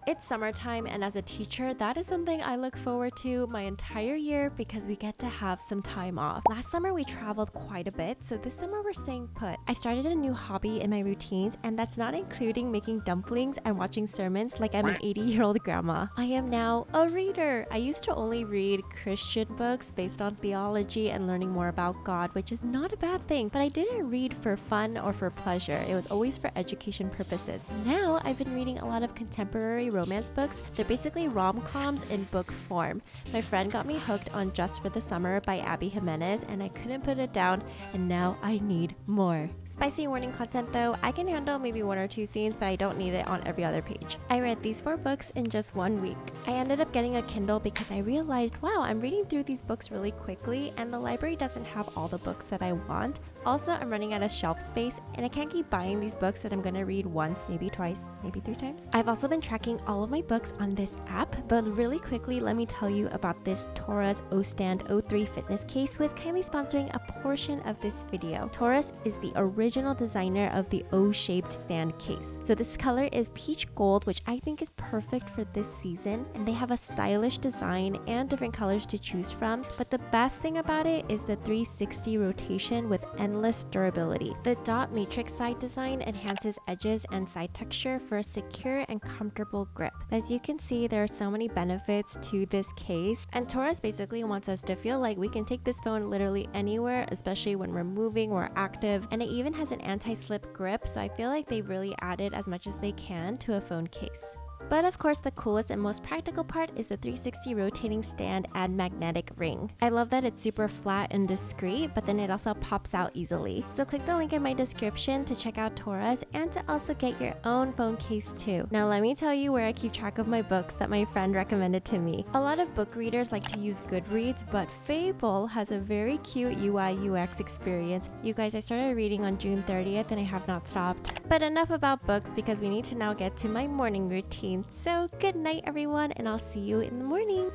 It's summertime, and as a teacher, that is something I look forward to my entire year because we get to have some time off. Last summer we traveled quite a bit, so this summer we're staying put. I started a new hobby in my routines, and that's not including making dumplings and watching sermons like I'm an 80-year-old grandma. I am now a reader. I used to only read Christian books based on theology and learning more about God, which is not a bad thing, but I didn't read for fun or for pleasure. It was always for education purposes. Now I've been reading a lot of contemporary romance books. They're basically rom-coms in book form. My friend got me hooked on Just for the Summer by Jimenez, and I couldn't put it down, and now I need more. Spicy warning content though. I can handle maybe 1 or 2 scenes, but I don't need it on every other page. I read these 4 books in just 1 week. I ended up getting a Kindle because I realized, wow, I'm reading through these books really quickly, and the library doesn't have all the books that I want. Also, I'm running out of shelf space, and I can't keep buying these books that I'm gonna read once, maybe twice, maybe 3 times. I've also been tracking all of my books on this app, but really quickly, let me tell you about this Taurus O-Stand O3 fitness case, who is kindly sponsoring a portion of this video. Taurus is the original designer of the O-shaped stand case. So this color is peach gold, which I think is perfect for this season, and they have a stylish design and different colors to choose from, but the best thing about it is the 360 rotation with endless durability. The dot matrix side design enhances edges and side texture for a secure and comfortable grip. As you can see, there are so many benefits to this case, and Taurus basically wants us to feel like we can take this phone literally anywhere, especially when we're moving or active, and it even has an anti-slip grip, so I feel like they've really added as much as they can to a phone case. But of course, the coolest and most practical part is the 360 rotating stand and magnetic ring. I love that it's super flat and discreet, but then it also pops out easily. So click the link in my description to check out Taurus and to also get your own phone case too. Now let me tell you where I keep track of my books that my friend recommended to me. A lot of book readers like to use Goodreads, but Fable has a very cute UI UX experience. You guys, I started reading on June 30th and I have not stopped. But enough about books because we need to now get to my morning routine. So good night everyone, and I'll see you in the morning.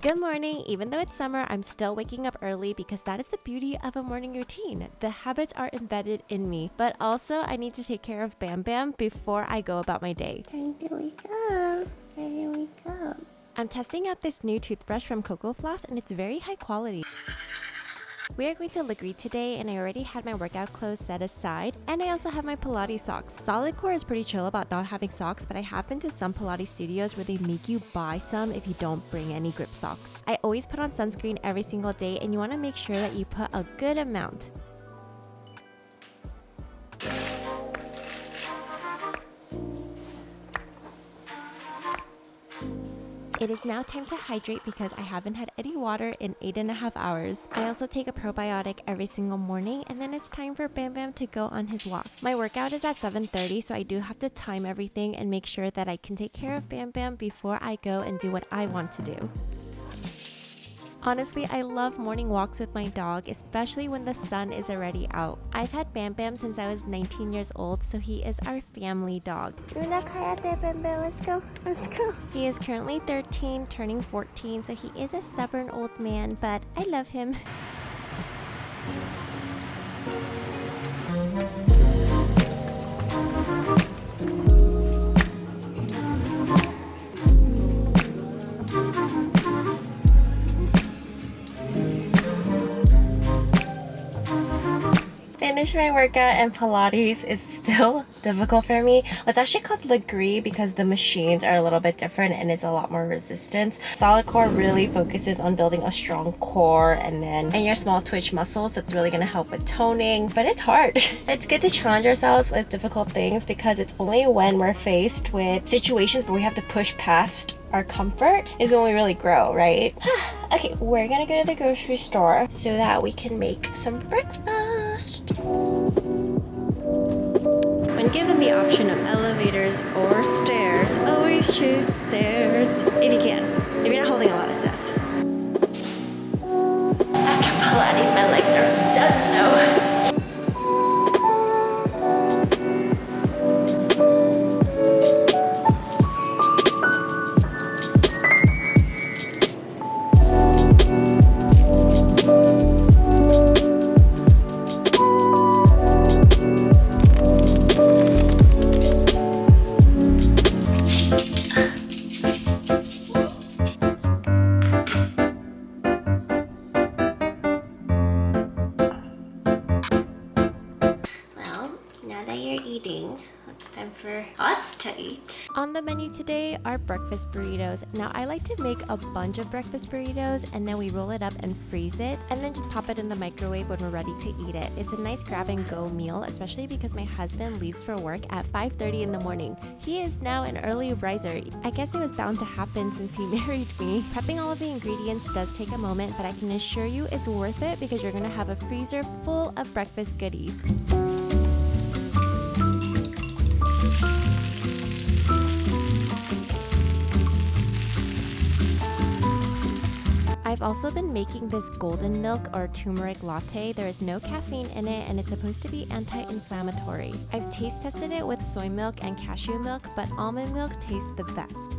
Good morning. Even though it's summer, I'm still waking up early because that is the beauty of a morning routine. The habits are embedded in me, but also I need to take care of Bam Bam before I go about my day. Time to wake up. Time to wake up. I'm testing out this new toothbrush from Coco Floss, and it's very high quality. We are going to Legree today, and I already had my workout clothes set aside, and I also have my Pilates socks. Solid Core is pretty chill about not having socks, but I have been to some Pilates studios where they make you buy some if you don't bring any grip socks. I always put on sunscreen every single day, and you want to make sure that you put a good amount. It is now time to hydrate because I haven't had any water in 8.5 hours. I also take a probiotic every single morning, and then it's time for Bam Bam to go on his walk. My workout is at 7:30, so I do have to time everything and make sure that I can take care of Bam Bam before I go and do what I want to do. Honestly, I love morning walks with my dog, especially when the sun is already out. I've had Bam Bam since I was 19 years old, so he is our family dog. Luna Karate, Bam Bam, let's go. Let's go. He is currently 13, turning 14, so he is a stubborn old man, but I love him. Finish my workout, and Pilates is still difficult for me. It's actually called Legree because the machines are a little bit different and it's a lot more resistance. Solid Core really focuses on building a strong core and your small twitch muscles. That's really going to help with toning, but it's hard. It's good to challenge ourselves with difficult things because it's only when we're faced with situations where we have to push past our comfort is when we really grow, right? Okay, we're gonna go to the grocery store so that we can make some breakfast. When given the option of elevators or stairs, always choose stairs. If you can, if you're not holding a lot of stuff. After Pilates, my legs are done so. eating. It's time for us to eat. On the menu today are breakfast burritos. Now I like to make a bunch of breakfast burritos and then we roll it up and freeze it and then just pop it in the microwave when we're ready to eat it. It's a nice grab and go meal, especially because my husband leaves for work at 5:30 in the morning. He is now an early riser. I guess it was bound to happen since he married me. Prepping all of the ingredients does take a moment, but I can assure you it's worth it because you're gonna have a freezer full of breakfast goodies. I've also been making this golden milk or turmeric latte. There is no caffeine in it and it's supposed to be anti-inflammatory. I've taste tested it with soy milk and cashew milk, but almond milk tastes the best.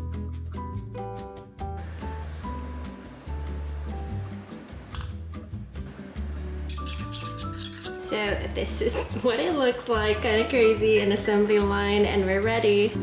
So this is what it looks like, kind of crazy, an assembly line, and we're ready.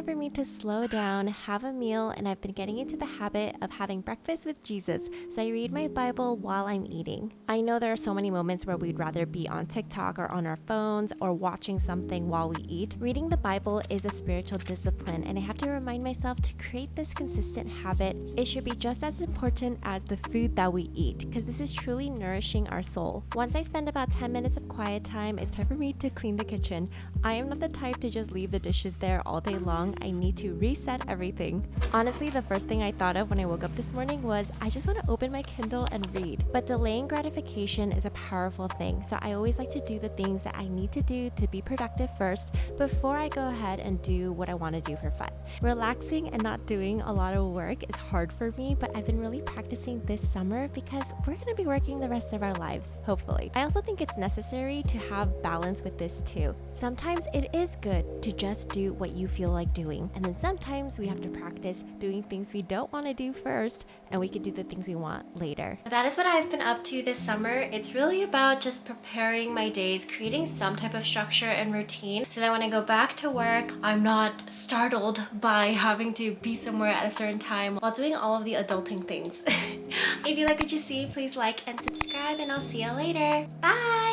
For me to slow down, have a meal, and I've been getting into the habit of having breakfast with Jesus, so I read my Bible while I'm eating. I know there are so many moments where we'd rather be on TikTok or on our phones or watching something while we eat. Reading the Bible is a spiritual discipline, and I have to remind myself to create this consistent habit. It should be just as important as the food that we eat, because this is truly nourishing our soul. Once I spend about 10 minutes of quiet time, it's time for me to clean the kitchen. I am not the type to just leave the dishes there all day long. I need to reset everything. Honestly, the first thing I thought of when I woke up this morning was I just want to open my Kindle and read. But delaying gratification is a powerful thing, so I always like to do the things that I need to do to be productive first before I go ahead and do what I want to do for fun. Relaxing and not doing a lot of work is hard for me, but I've been really practicing this summer because we're going to be working the rest of our lives, hopefully. I also think it's necessary to have balance with this too. Sometimes it is good to just do what you feel like doing. And then sometimes we have to practice doing things we don't want to do first, and we can do the things we want later. That is what I've been up to this summer. It's really about just preparing my days, creating some type of structure and routine so that when I go back to work, I'm not startled by having to be somewhere at a certain time while doing all of the adulting things. If you like what you see, please like and subscribe, and I'll see you later. Bye!